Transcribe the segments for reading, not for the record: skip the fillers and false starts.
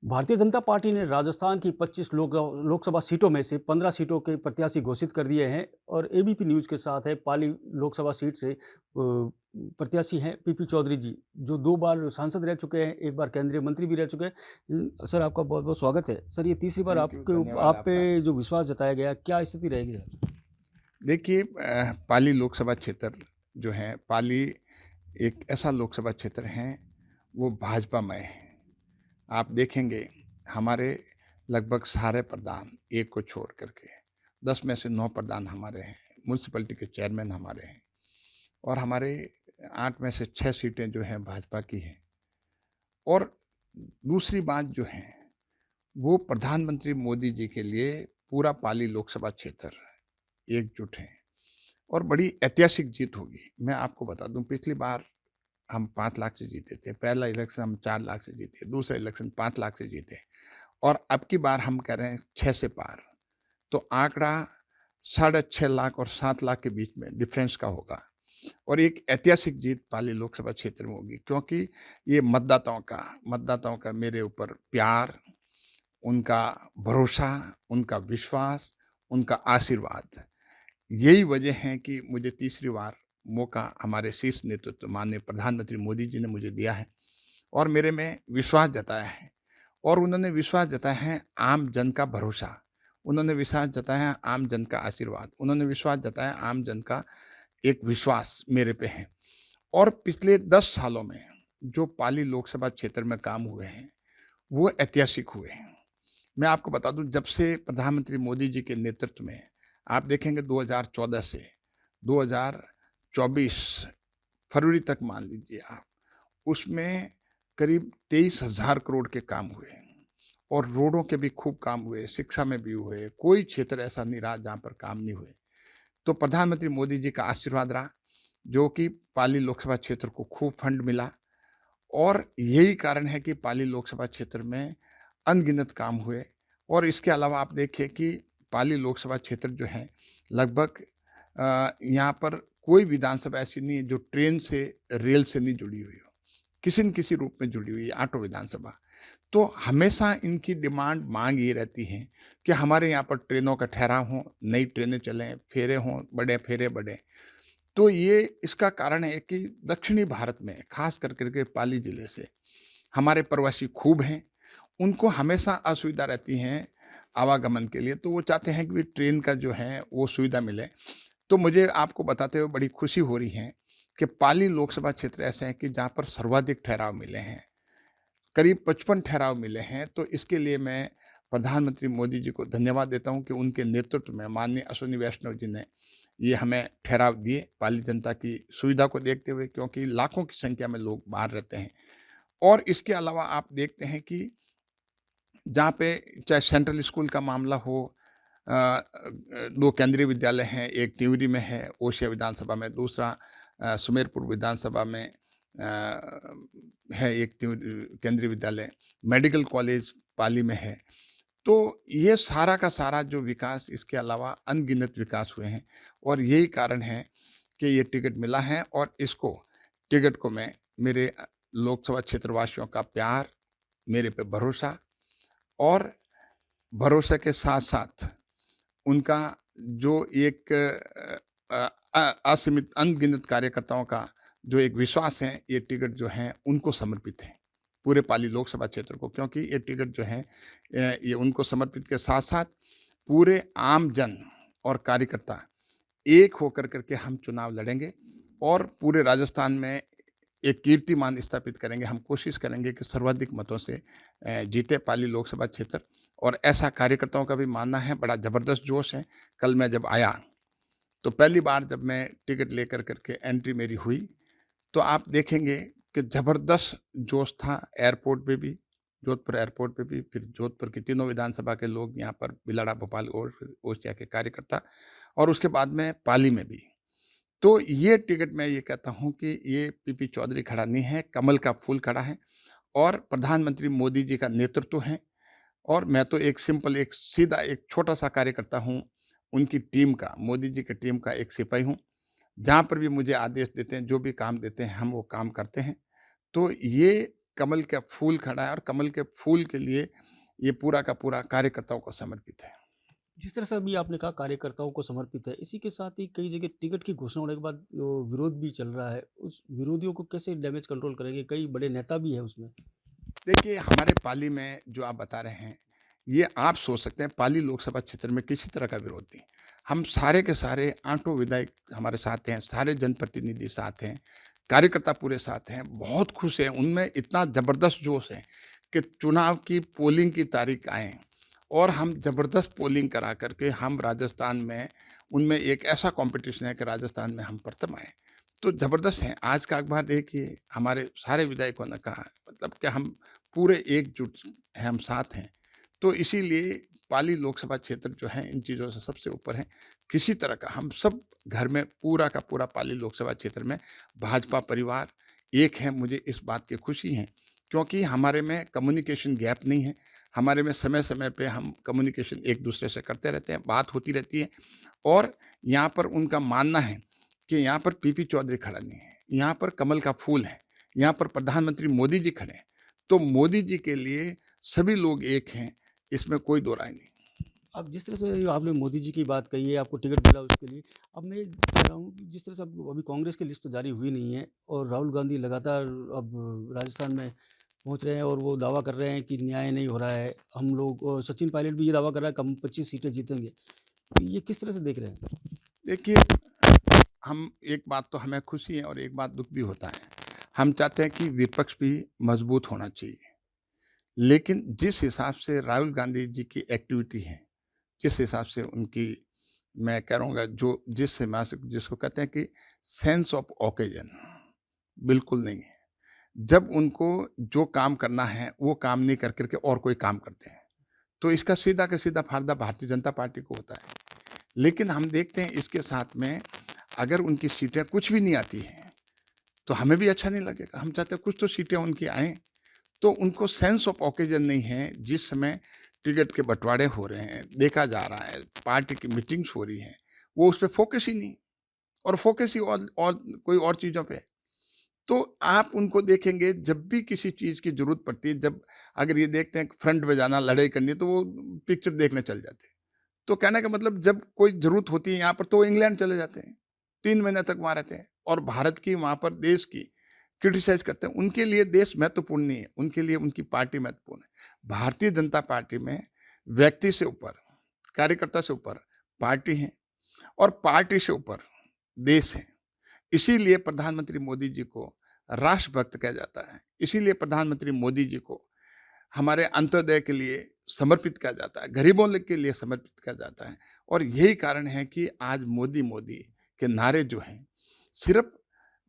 Bharatiya Janata party ने राजस्थान की 25 लोकसभा सीटों में से 15 सीटों के प्रत्याशी घोषित कर दिए हैं और एबीपी न्यूज़ के साथ है पाली लोकसभा सीट से प्रत्याशी हैं पीपी चौधरी जी, जो 2 बार सांसद रह चुके हैं, 1 बार केंद्रीय मंत्री भी रह चुके हैं। सर, आपका बहुत-बहुत स्वागत है। सर, ये तीसरी बार थैंक यू, धन्यवाद आप आपका। पे जो विश्वास जताया गया, क्या स्थिति रहेगी सर? देखिए, पाली लोकसभा क्षेत्र जो है, पाली एक ऐसा लोकसभा क्षेत्र है, वो भाजपामय है। आप देखेंगे हमारे लगभग सारे प्रधान, एक को छोड़ करके 10 में से 9 प्रधान हमारे हैं, म्युनिसिपैलिटी के चेयरमैन हमारे हैं और हमारे 8 में से 6 सीटें जो हैं भाजपा की हैं। और दूसरी बात जो है, वो प्रधानमंत्री मोदी जी के लिए पूरा पाली लोकसभा क्षेत्र एकजुट है और बड़ी ऐतिहासिक जीत होगी। मैं आपको बता दूं, पिछली बार हम 5 लाख से जीते थे, पहला इलेक्शन हम 4 लाख से जीते, दूसरा इलेक्शन 5 लाख से जीते और अब की बार हम कह रहे हैं 6 से पार। तो आंकड़ा 6.5 लाख और 7 लाख के बीच में डिफरेंस का होगा और एक ऐतिहासिक जीत पाली लोकसभा क्षेत्र में होगी, क्योंकि ये मतदाताओं का मेरे ऊपर प्यार, उनका भरोसा, उनका विश्वास, उनका आशीर्वाद, यही वजह है कि मुझे तीसरी बार मौका हमारे शीर्ष नेतृत्व माननीय प्रधानमंत्री मोदी जी ने मुझे दिया है और मेरे में विश्वास जताया है। और उन्होंने विश्वास जताया है आम जन का भरोसा, उन्होंने विश्वास जताया है आम जन का आशीर्वाद, उन्होंने विश्वास जताया आम जन का एक विश्वास मेरे पे है। और पिछले 10 सालों में जो पाली लोकसभा क्षेत्र में काम हुए हैं, वो ऐतिहासिक हुए हैं। मैं आपको बता दूं, जब से प्रधानमंत्री मोदी जी के नेतृत्व में आप देखेंगे 2014 से 2024 फरवरी तक मान लीजिए आप, उसमें करीब 23,000 करोड़ के काम हुए और रोडों के भी खूब काम हुए, शिक्षा में भी हुए, कोई क्षेत्र ऐसा नहीं रहा जहाँ पर काम नहीं हुए। तो प्रधानमंत्री मोदी जी का आशीर्वाद रहा, जो कि पाली लोकसभा क्षेत्र को खूब फंड मिला और यही कारण है कि पाली लोकसभा क्षेत्र में अनगिनत काम हुए। और इसके अलावा आप देखिए कि पाली लोकसभा क्षेत्र जो है, लगभग यहाँ पर कोई विधानसभा ऐसी नहीं है जो ट्रेन से, रेल से नहीं जुड़ी हुई हो, किसी न किसी रूप में जुड़ी हुई है, आटो विधानसभा। तो हमेशा इनकी डिमांड, मांग ये रहती है कि हमारे यहाँ पर ट्रेनों का ठहराव हो, नई ट्रेनें चलें, फेरे हों, बड़े फेरे बढ़े। तो ये इसका कारण है कि दक्षिणी भारत में, खास करके पाली जिले से हमारे प्रवासी खूब हैं, उनको हमेशा असुविधा रहती है आवागमन के लिए, तो वो चाहते हैं कि ट्रेन का जो है वो सुविधा मिले। तो मुझे आपको बताते हुए बड़ी खुशी हो रही है कि पाली लोकसभा क्षेत्र ऐसे है कि जहाँ पर सर्वाधिक ठहराव मिले हैं, करीब 55 ठहराव मिले हैं। तो इसके लिए मैं प्रधानमंत्री मोदी जी को धन्यवाद देता हूँ कि उनके नेतृत्व में माननीय अश्विनी वैष्णव जी ने ये हमें ठहराव दिए पाली जनता की सुविधा को देखते हुए, क्योंकि लाखों की संख्या में लोग बाहर रहते हैं। और इसके अलावा आप देखते हैं कि जहाँ पे चाहे सेंट्रल स्कूल का मामला हो, 2 केंद्रीय विद्यालय हैं, एक तिवरी में है ओसिया विधानसभा में, दूसरा सुमेरपुर विधानसभा में है एक केंद्रीय विद्यालय, मेडिकल कॉलेज पाली में है। तो ये सारा का सारा जो विकास, इसके अलावा अनगिनत विकास हुए हैं और यही कारण है कि ये टिकट मिला है। और इसको टिकट को मैं, मेरे लोकसभा क्षेत्रवासियों का प्यार, मेरे पे भरोसा और भरोसे के साथ साथ उनका जो एक असीमित अनगिनत कार्यकर्ताओं का जो एक विश्वास है, ये टिकट जो है उनको समर्पित है, पूरे पाली लोकसभा क्षेत्र को। क्योंकि ये टिकट जो है ये उनको समर्पित के साथ साथ पूरे आम जन और कार्यकर्ता एक होकर करके हम चुनाव लड़ेंगे और पूरे राजस्थान में एक कीर्तिमान स्थापित करेंगे। हम कोशिश करेंगे कि सर्वाधिक मतों से जीते पाली लोकसभा क्षेत्र। और ऐसा कार्यकर्ताओं का भी मानना है, बड़ा ज़बरदस्त जोश है। कल मैं जब आया तो पहली बार जब मैं टिकट लेकर करके एंट्री मेरी हुई, तो आप देखेंगे कि ज़बरदस्त जोश था एयरपोर्ट पे भी, जोधपुर एयरपोर्ट पे भी, फिर जोधपुर की तीनों विधानसभा के लोग यहाँ पर, बिलाड़ा, भोपाल और ओसिया के कार्यकर्ता, और उसके बाद में पाली में भी। तो ये टिकट मैं ये कहता हूँ कि ये पीपी चौधरी खड़ा नहीं है, कमल का फूल खड़ा है और प्रधानमंत्री मोदी जी का नेतृत्व है। और मैं तो एक सिंपल, एक सीधा, एक छोटा सा कार्यकर्ता हूँ, उनकी टीम का, मोदी जी की टीम का एक सिपाही हूँ। जहाँ पर भी मुझे आदेश देते हैं, जो भी काम देते हैं, हम वो काम करते हैं। तो ये कमल का फूल खड़ा है और कमल के फूल के लिए ये पूरा का पूरा कार्यकर्ताओं को समर्पित है। जिस तरह से अभी आपने कहा कार्यकर्ताओं को समर्पित है, इसी के साथ ही कई जगह टिकट की घोषणा होने के बाद विरोध भी चल रहा है। उस विरोधियों को कैसे डैमेज कंट्रोल करेंगे? कई बड़े नेता भी हैं उसमें। देखिए, हमारे पाली में जो आप बता रहे हैं, ये आप सोच सकते हैं पाली लोकसभा क्षेत्र में किसी तरह का विरोध नहीं। हम सारे के सारे आठों विधायक हमारे साथ हैं, सारे जनप्रतिनिधि साथ हैं, कार्यकर्ता पूरे साथ हैं, बहुत खुश हैं। उनमें इतना ज़बरदस्त जोश है कि चुनाव की पोलिंग की तारीख आए और हम ज़बरदस्त पोलिंग करा करके हम राजस्थान में उनमें एक ऐसा कॉम्पिटिशन है कि राजस्थान में हम प्रथम आए। तो ज़बरदस्त हैं। आज का अखबार देखिए, हमारे सारे विधायकों ने कहा मतलब कि हम पूरे एकजुट हैं, हम साथ हैं। तो इसीलिए पाली लोकसभा क्षेत्र जो है इन चीज़ों से सबसे ऊपर है। किसी तरह का हम सब घर में पूरा का पूरा पाली लोकसभा क्षेत्र में भाजपा परिवार एक है। मुझे इस बात की खुशी है क्योंकि हमारे में कम्युनिकेशन गैप नहीं है। हमारे में समय-समय पे हम कम्युनिकेशन एक-दूसरे से करते रहते हैं, बात होती रहती है और यहाँ पर उनका मानना है कि यहाँ पर पीपी चौधरी खड़ा नहीं है, यहाँ पर कमल का फूल है, यहाँ पर प्रधानमंत्री मोदी जी खड़े हैं। तो मोदी जी के लिए सभी लोग एक हैं, इसमें कोई दो राय नहीं। अब जिस तरह से आपने मोदी जी की बात कही है, आपको टिकट मिला उसके लिए। अब मैं कह रहा हूँ कि जिस तरह से अब अभी कांग्रेस की लिस्ट तो जारी हुई नहीं है और राहुल गांधी लगातार अब राजस्थान में पहुंच रहे हैं और वो दावा कर रहे हैं कि न्याय नहीं हो रहा है। हम लोग और सचिन पायलट भी ये दावा कर रहा है कि हम 25 सीटें जीतेंगे। तो ये किस तरह से देख रहे हैं? देखिए, हम एक बात तो हमें खुशी है और एक बात दुःख भी होता है। हम चाहते हैं कि विपक्ष भी मजबूत होना चाहिए। लेकिन जिस हिसाब से राहुल गांधी जी की एक्टिविटी है, जिस हिसाब से उनकी मैं कह रहूँगा जो जिस हिसाब से जिसको कहते हैं कि सेंस ऑफ ओकेजन बिल्कुल नहीं है। जब उनको जो काम करना है, वो काम नहीं कर कर के और कोई काम करते हैं। तो इसका सीधा का सीधा फ़ायदा भारतीय जनता पार्टी को होता है। लेकिन हम देखते हैं इसके साथ में अगर उनकी सीटें कुछ भी नहीं आती हैं, तो हमें भी अच्छा नहीं लगेगा। हम चाहते हैं कुछ तो सीटें उनकी आएँ। तो उनको सेंस ऑफ ओकेजन नहीं है। जिस समय टिकट के बँटवारे हो रहे हैं, देखा जा रहा है, पार्टी की मीटिंग्स हो रही हैं, वो उस पे फ़ोकस ही नहीं और फ़ोकस ही और कोई और चीज़ों पे है। तो आप उनको देखेंगे जब भी किसी चीज़ की ज़रूरत पड़ती है, जब अगर ये देखते हैं कि फ्रंट में जाना, लड़ाई करनी है, तो वो पिक्चर देखने चल जाते हैं। तो कहने का मतलब जब कोई ज़रूरत होती है यहाँ पर तो वो इंग्लैंड चले जाते हैं। 3 महीने तक वहाँ रहते हैं और भारत की वहाँ पर देश की क्रिटिसाइज़ करते हैं। उनके लिए देश महत्वपूर्ण नहीं है, उनके लिए उनकी पार्टी महत्वपूर्ण है। भारतीय जनता पार्टी में व्यक्ति से ऊपर, कार्यकर्ता से ऊपर पार्टी है और पार्टी से ऊपर देश है। इसीलिए प्रधानमंत्री मोदी जी को राष्ट्रभक्त कहा जाता है। इसीलिए प्रधानमंत्री मोदी जी को हमारे अंत्योदय के लिए समर्पित किया जाता है, गरीबों के लिए समर्पित किया जाता है। और यही कारण है कि आज मोदी मोदी के नारे जो हैं सिर्फ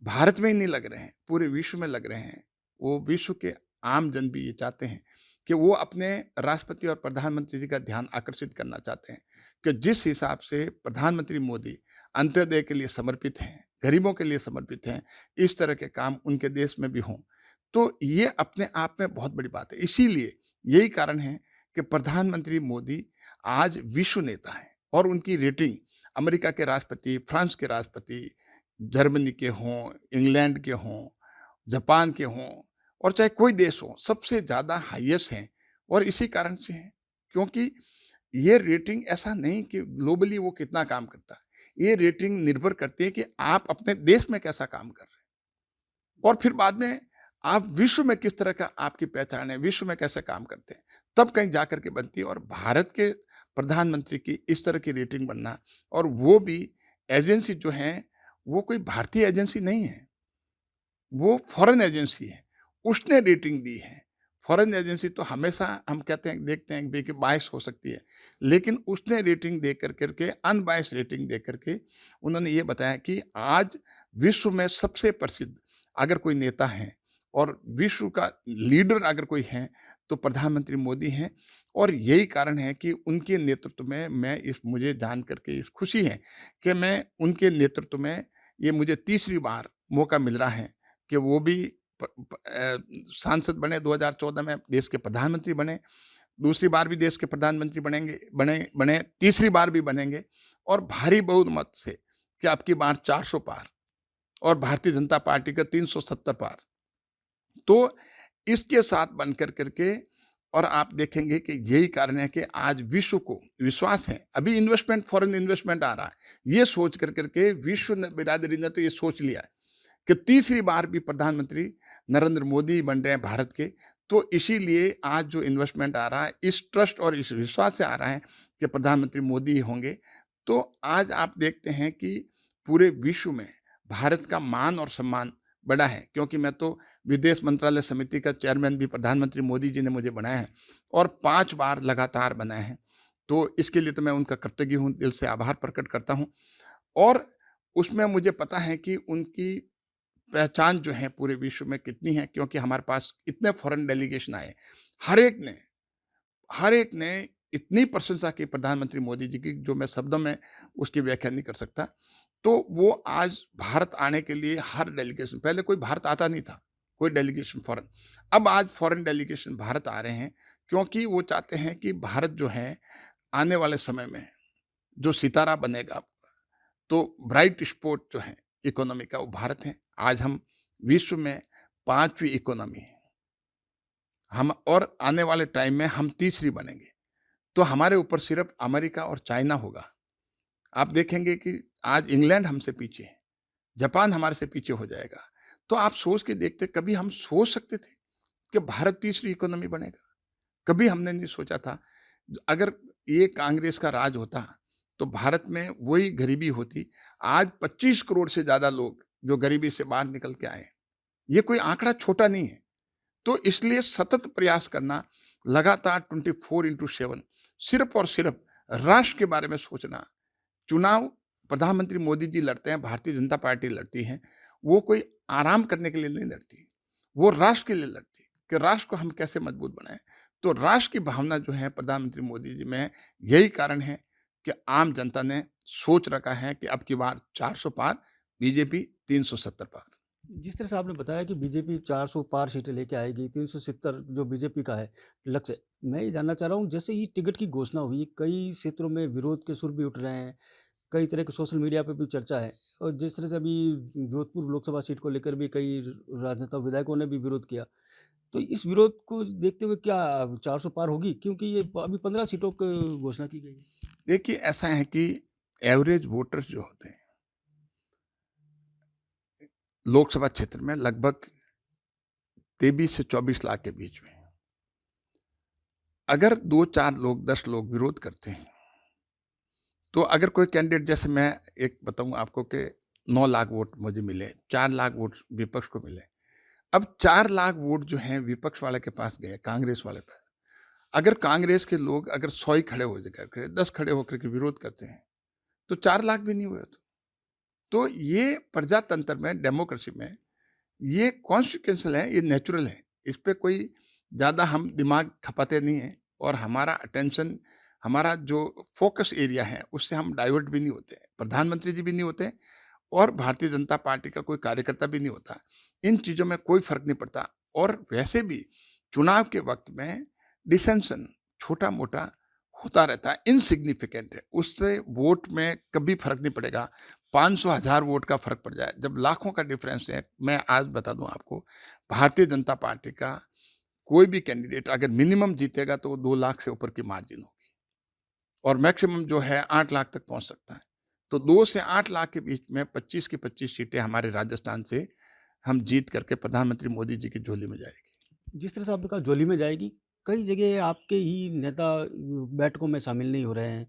भारत में ही नहीं लग रहे हैं, पूरे विश्व में लग रहे हैं। वो विश्व के आम जन भी ये चाहते हैं कि वो अपने राष्ट्रपति और प्रधानमंत्री जी का ध्यान आकर्षित करना चाहते हैं कि जिस हिसाब से प्रधानमंत्री मोदी अंत्योदय के लिए समर्पित हैं, गरीबों के लिए समर्पित हैं, इस तरह के काम उनके देश में भी हों। तो ये अपने आप में बहुत बड़ी बात है। इसीलिए यही कारण है कि प्रधानमंत्री मोदी आज विश्व नेता हैं और उनकी रेटिंग अमेरिका के राष्ट्रपति, फ्रांस के राष्ट्रपति, जर्मनी के हों, इंग्लैंड के हों, जापान के हों और चाहे कोई देश हो, सबसे ज़्यादा हाईएस्ट हैं और इसी कारण से हैं क्योंकि ये रेटिंग ऐसा नहीं कि ग्लोबली वो कितना काम करता है। ये रेटिंग निर्भर करती है कि आप अपने देश में कैसा काम कर रहे हैं और फिर बाद में आप विश्व में किस तरह का आपकी पहचान है, विश्व में कैसे काम करते हैं, तब कहीं जाकर के बनती है। और भारत के प्रधानमंत्री की इस तरह की रेटिंग बनना और वो भी एजेंसी जो हैं, वो कोई भारतीय एजेंसी नहीं है, वो फॉरेन एजेंसी है, उसने रेटिंग दी है। फॉरेन एजेंसी तो हमेशा हम कहते हैं देखते हैं कि बायस हो सकती है, लेकिन उसने रेटिंग दे कर के अनबायस रेटिंग दे करके उन्होंने ये बताया कि आज विश्व में सबसे प्रसिद्ध अगर कोई नेता है और विश्व का लीडर अगर कोई है तो प्रधानमंत्री मोदी हैं। और यही कारण है कि उनके नेतृत्व में मैं इस मुझे जान करके इस खुशी है कि मैं उनके नेतृत्व में ये मुझे तीसरी बार मौका मिल रहा है कि वो भी सांसद बने, 2014 में देश के प्रधानमंत्री बने, दूसरी बार भी देश के प्रधानमंत्री बने, तीसरी बार भी बनेंगे और भारी बहुमत से कि अब की बार 400 पार और भारतीय जनता पार्टी का 370 पार। तो इसके साथ बनकर करके, और आप देखेंगे कि यही कारण है कि आज विश्व को विश्वास है, अभी इन्वेस्टमेंट, फॉरेन इन्वेस्टमेंट आ रहा है, ये सोच कर करके विश्व बिरादरी ने तो ये सोच लिया है कि तीसरी बार भी प्रधानमंत्री नरेंद्र मोदी बन रहे हैं भारत के। तो इसीलिए आज जो इन्वेस्टमेंट आ रहा है, इस ट्रस्ट और इस विश्वास से आ रहा है कि प्रधानमंत्री मोदी ही होंगे। तो आज आप देखते हैं कि पूरे विश्व में भारत का मान और सम्मान बड़ा है, क्योंकि मैं तो विदेश मंत्रालय समिति का चेयरमैन भी प्रधानमंत्री मोदी जी ने मुझे बनाया है, और 5 बार लगातार बनाए हैं। तो इसके लिए तो मैं उनका कृतज्ञ हूँ, दिल से आभार प्रकट करता हूँ। और उसमें मुझे पता है कि उनकी पहचान जो है पूरे विश्व में कितनी है, क्योंकि हमारे पास इतने फॉरेन डेलीगेशन आए, हर एक ने हर एक ने इतनी प्रशंसा की प्रधानमंत्री मोदी जी की, जो मैं शब्दों में उसकी व्याख्या नहीं कर सकता। तो वो आज भारत आने के लिए हर डेलीगेशन, पहले कोई भारत आता नहीं था, कोई डेलीगेशन फॉरेन, अब आज फॉरेन डेलीगेशन भारत आ रहे हैं, क्योंकि वो चाहते हैं कि भारत जो है आने वाले समय में जो सितारा बनेगा, तो ब्राइट स्पॉट जो है इकोनॉमी का, वो भारत है। आज हम विश्व में 5वीं इकोनॉमी है हम, और आने वाले टाइम में हम तीसरी बनेंगे। तो हमारे ऊपर सिर्फ अमेरिका और चाइना होगा। आप देखेंगे कि आज इंग्लैंड हमसे पीछे है, जापान हमारे से पीछे हो जाएगा। तो आप सोच के देखते, कभी हम सोच सकते थे कि भारत तीसरी इकोनॉमी बनेगा? कभी हमने नहीं सोचा था। अगर ये कांग्रेस का राज होता तो भारत में वही गरीबी होती। आज 25 करोड़ से ज़्यादा लोग जो गरीबी से बाहर निकल के आए हैं, ये कोई आंकड़ा छोटा नहीं है। तो इसलिए सतत प्रयास करना, लगातार 24/7 सिर्फ और सिर्फ राष्ट्र के बारे में सोचना। चुनाव प्रधानमंत्री मोदी जी लड़ते हैं, भारतीय जनता पार्टी लड़ती है, वो कोई आराम करने के लिए नहीं लड़ती, वो राष्ट्र के लिए लड़ती है कि राष्ट्र को हम कैसे मजबूत बनाएं। तो राष्ट्र की भावना जो है प्रधानमंत्री मोदी जी में है। यही कारण है कि आम जनता ने सोच रखा है कि अब की बार 400 पार, बीजेपी 370 पार। जिस तरह से आपने बताया कि बीजेपी 400 पार सीटें लेके आएगी, 370 जो बीजेपी का है लक्ष्य, मैं ये जानना चाह रहा हूँ, जैसे ही टिकट की घोषणा हुई, कई क्षेत्रों में विरोध के सुर भी उठ रहे हैं, कई तरह के सोशल मीडिया पे भी चर्चा है, और जिस तरह से अभी जोधपुर लोकसभा सीट को लेकर भी कई राजनेता विधायकों ने भी विरोध किया, तो इस विरोध को देखते हुए क्या 400 पार होगी? क्योंकि ये अभी 15 सीटों की घोषणा की गई है। देखिए, ऐसा है कि एवरेज वोटर्स जो होते हैं लोकसभा क्षेत्र में, लगभग 23 से 24 लाख के बीच में, अगर 2-4 लोग, 10 लोग विरोध करते हैं, तो अगर कोई कैंडिडेट, जैसे मैं एक बताऊं आपको कि 9 लाख वोट मुझे मिले, 4 लाख वोट विपक्ष को मिले। अब 4 लाख वोट जो हैं विपक्ष वाले के पास गए, कांग्रेस वाले पे। अगर कांग्रेस के लोग अगर 100 ही खड़े हो जाकर, 10 खड़े होकर के विरोध करते हैं, तो 4 लाख भी नहीं हुए। तो ये प्रजातंत्र में, डेमोक्रेसी में, ये कॉन्स्टिट्यूशनल है, ये नेचुरल है। इस पे कोई ज़्यादा हम दिमाग खपाते नहीं हैं, और हमारा अटेंशन, हमारा जो फोकस एरिया है, उससे हम डाइवर्ट भी नहीं होते। प्रधानमंत्री जी भी नहीं होते, और भारतीय जनता पार्टी का कोई कार्यकर्ता भी नहीं होता। इन चीज़ों में कोई फर्क नहीं पड़ता। और वैसे भी चुनाव के वक्त में डिसेंशन छोटा मोटा होता रहता है, इनसिग्निफिकेंट है, उससे वोट में कभी फर्क नहीं पड़ेगा। 500,000 वोट का फर्क पड़ जाए, जब लाखों का डिफरेंस है। मैं आज बता दूं आपको, भारतीय जनता पार्टी का कोई भी कैंडिडेट अगर मिनिमम जीतेगा तो 2 लाख से ऊपर की मार्जिन होगी, और मैक्सिमम जो है 8 लाख तक पहुंच सकता है। तो 2 से 8 लाख के बीच में 25 की 25 सीटें हमारे राजस्थान से हम जीत करके प्रधानमंत्री मोदी जी की झोली में जाएगी। जिस तरह से आपने कहा झोली में जाएगी, कई जगह आपके ही नेता बैठकों में शामिल नहीं हो रहे हैं,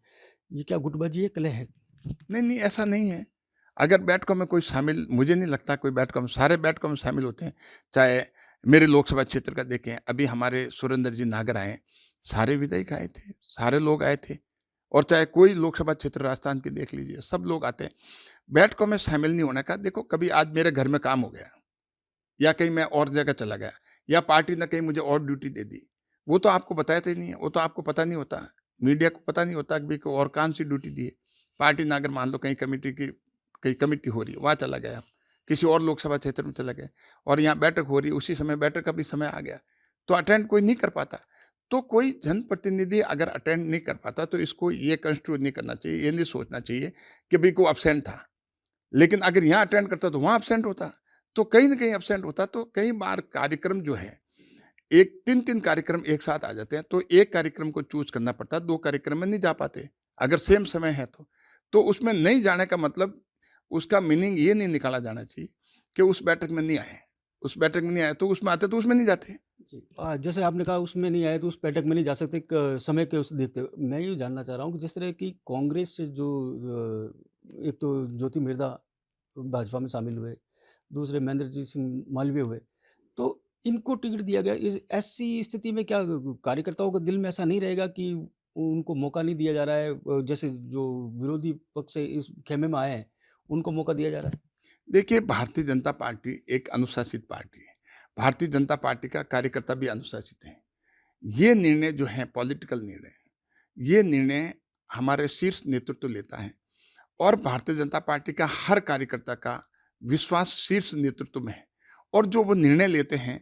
ये क्या गुटबाजी है, कलह है? नहीं नहीं, ऐसा नहीं है। अगर बैठकों में कोई शामिल, मुझे नहीं लगता कोई बैठकों में, सारे बैठकों में शामिल होते हैं। चाहे मेरे लोकसभा क्षेत्र का देखें, अभी हमारे सुरेंद्र जी नागर आए, सारे विधायक आए थे, सारे लोग आए थे। और चाहे कोई लोकसभा क्षेत्र राजस्थान की देख लीजिए, सब लोग आते हैं। बैठकों में शामिल नहीं होने का, देखो, कभी आज मेरे घर में काम हो गया, या कहीं मैं और जगह चला गया, या पार्टी ने कहीं मुझे और ड्यूटी दे दी, वो तो आपको बताते ही नहीं है, वो तो आपको पता नहीं होता, मीडिया को पता नहीं होता कि और कौन सी ड्यूटी दी है। पार्टी ने अगर मान लो कहीं कमिटी हो रही है, वहाँ चला गया, किसी और लोकसभा क्षेत्र में चला गया, और यहाँ बैठक हो रही है, उसी समय बैठक का भी समय आ गया, तो अटेंड कोई नहीं कर पाता। तो कोई जनप्रतिनिधि अगर अटेंड नहीं कर पाता, तो इसको ये कंस्ट्रूज नहीं करना चाहिए, ये नहीं सोचना चाहिए कि भाई को एब्सेंट था। लेकिन अगर यहाँ अटेंड करता तो वहाँ एब्सेंट होता, तो कहीं ना कहीं एब्सेंट होता। तो कई बार कार्यक्रम जो है एक 3-3 कार्यक्रम एक साथ आ जाते हैं, तो एक कार्यक्रम को चूज़ करना पड़ता है, 2 कार्यक्रम में नहीं जा पाते, अगर सेम समय है तो। तो उसमें नहीं जाने का मतलब उसका मीनिंग ये नहीं निकाला जाना चाहिए कि उस बैठक में नहीं आए, उस बैठक में नहीं आए, तो उसमें आते तो उसमें नहीं जाते। जैसे आपने कहा उसमें नहीं आए तो उस बैठक में नहीं जा सकते समय के उस देखते हुए मैं ये जानना चाह रहा हूँ कि जिस तरह की कांग्रेस से जो एक तो ज्योति मिर्धा भाजपा में शामिल हुए, दूसरे महेंद्रजीत सिंह मालवीय हुए, तो इनको टिकट दिया गया। इस ऐसी स्थिति में क्या कार्यकर्ताओं के दिल में ऐसा नहीं रहेगा कि उनको मौका नहीं दिया जा रहा है, जैसे जो विरोधी पक्ष से इस खेमे में आए हैं उनको मौका दिया जा रहा है? देखिए, भारतीय जनता पार्टी एक अनुशासित पार्टी है। भारतीय जनता पार्टी का कार्यकर्ता भी अनुशासित है। ये निर्णय जो है पॉलिटिकल निर्णय है। ये निर्णय हमारे शीर्ष नेतृत्व लेता है और भारतीय जनता पार्टी का हर कार्यकर्ता का विश्वास शीर्ष नेतृत्व में है और जो वो निर्णय लेते हैं,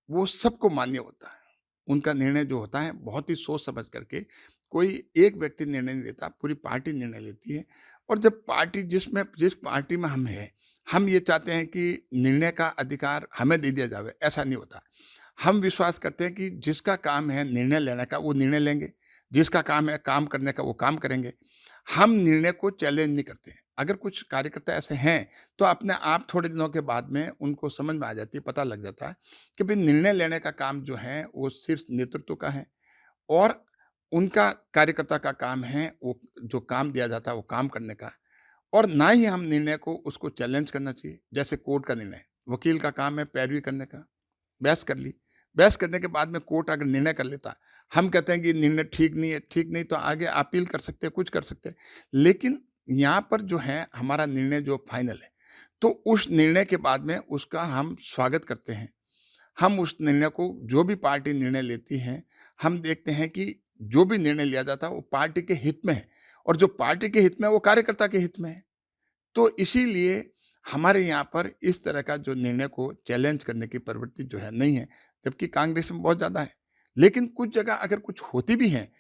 वो सबको मान्य होता है। उनका निर्णय जो होता है बहुत ही सोच समझ करके, कोई एक व्यक्ति निर्णय नहीं लेता, पूरी पार्टी निर्णय लेती है। और जब पार्टी जिस पार्टी में हम हैं, हम ये चाहते हैं कि निर्णय का अधिकार हमें दे दिया जावे, ऐसा नहीं होता। हम विश्वास करते हैं कि जिसका काम है निर्णय लेने का, वो निर्णय लेंगे, जिसका काम है काम करने का, वो काम करेंगे। हम निर्णय को चैलेंज नहीं करते हैं। अगर कुछ कार्यकर्ता ऐसे हैं, तो अपने आप थोड़े दिनों के बाद में उनको समझ में आ जाती है, पता लग जाता है कि भाई निर्णय लेने का काम जो है, वो शीर्ष नेतृत्व का है और उनका कार्यकर्ता का काम है, वो जो काम दिया जाता है, वो काम करने का। और ना ही हम निर्णय को उसको चैलेंज करना चाहिए। जैसे कोर्ट का निर्णय, वकील का काम है पैरवी करने का, बहस कर ली, बहस करने के बाद में कोर्ट अगर निर्णय कर लेता, हम कहते हैं कि निर्णय ठीक नहीं है, ठीक नहीं तो आगे अपील कर सकते हैं, कुछ कर सकते हैं। लेकिन यहाँ पर जो है हमारा निर्णय जो फाइनल है, तो उस निर्णय के बाद में उसका हम स्वागत करते हैं। हम उस निर्णय को, जो भी पार्टी निर्णय लेती है, हम देखते हैं कि जो भी निर्णय लिया जाता है वो पार्टी के हित में है और जो पार्टी के हित में है वो कार्यकर्ता के हित में है। तो इसीलिए हमारे यहाँ पर इस तरह का जो निर्णय को चैलेंज करने की प्रवृत्ति जो है नहीं है, जबकि कांग्रेस में बहुत ज़्यादा है। लेकिन कुछ जगह अगर कुछ होती भी है,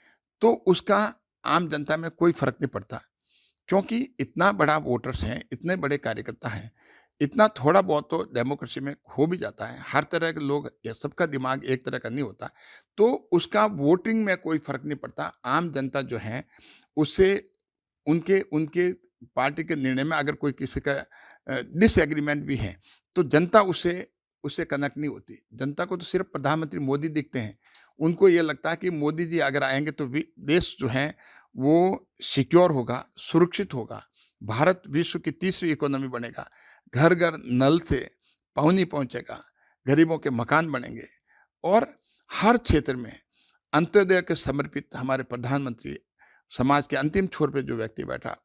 तो उसका आम जनता में कोई फ़र्क नहीं पड़ता, क्योंकि इतना बड़ा वोटर्स हैं, इतने बड़े कार्यकर्ता हैं, इतना थोड़ा बहुत तो डेमोक्रेसी में हो भी जाता है। हर तरह के लोग, या सबका दिमाग एक तरह का नहीं होता, तो उसका वोटिंग में कोई फ़र्क नहीं पड़ता। आम जनता जो है, उससे उनके उनके पार्टी के निर्णय में अगर कोई किसी का डिसएग्रीमेंट भी है, तो जनता उससे कनेक्ट नहीं होती। जनता को तो सिर्फ प्रधानमंत्री मोदी दिखते हैं। उनको ये लगता है कि मोदी जी अगर आएँगे तो देश जो है वो सिक्योर होगा, सुरक्षित होगा। भारत विश्व की तीसरी इकोनॉमी बनेगा, घर-घर नल से पानी पहुँचेगा, गरीबों के मकान बनेंगे और हर क्षेत्र में अंत्योदय के समर्पित हमारे प्रधानमंत्री, समाज के अंतिम छोर पे जो व्यक्ति बैठा,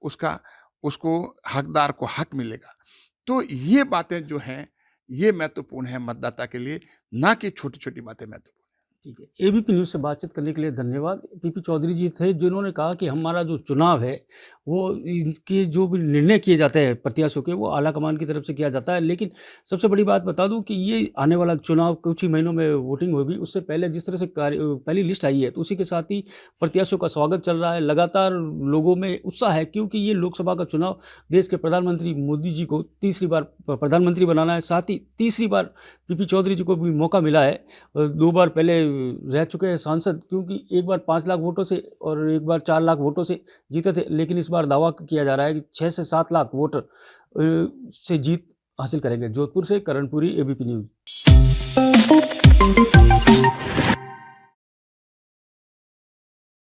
उसको हकदार को हक मिलेगा। तो ये बातें जो हैं, ये महत्वपूर्ण है मतदाता के लिए, ना कि छोटी-छोटी बातें महत्वपूर्ण हैं। ठीक है। एबीपी न्यूज़ से बातचीत करने के लिए धन्यवाद। पीपी चौधरी जी थे जिन्होंने कहा कि हमारा जो चुनाव है, वो इनके जो भी निर्णय किए जाते हैं प्रत्याशियों के, वो आलाकमान की तरफ से किया जाता है। लेकिन सबसे बड़ी बात बता दूं कि ये आने वाला चुनाव कुछ ही महीनों में वोटिंग होगी, उससे पहले जिस तरह से पहली लिस्ट आई है, तो उसी के साथ ही प्रत्याशियों का स्वागत चल रहा है। लगातार लोगों में उत्साह है, क्योंकि ये लोकसभा का चुनाव देश के प्रधानमंत्री मोदी जी को तीसरी बार प्रधानमंत्री बनाना है। साथ ही तीसरी बार पीपी चौधरी जी को भी मौका मिला है। 2 बार पहले रह चुके हैं सांसद, क्योंकि एक बार 5 लाख वोटों से और एक बार 4 लाख वोटों से जीते थे। लेकिन इस बार दावा किया जा रहा है कि 6 से 7 लाख वोटर से जीत हासिल करेंगे। जोधपुर से करणपुरी, एबीपी न्यूज़।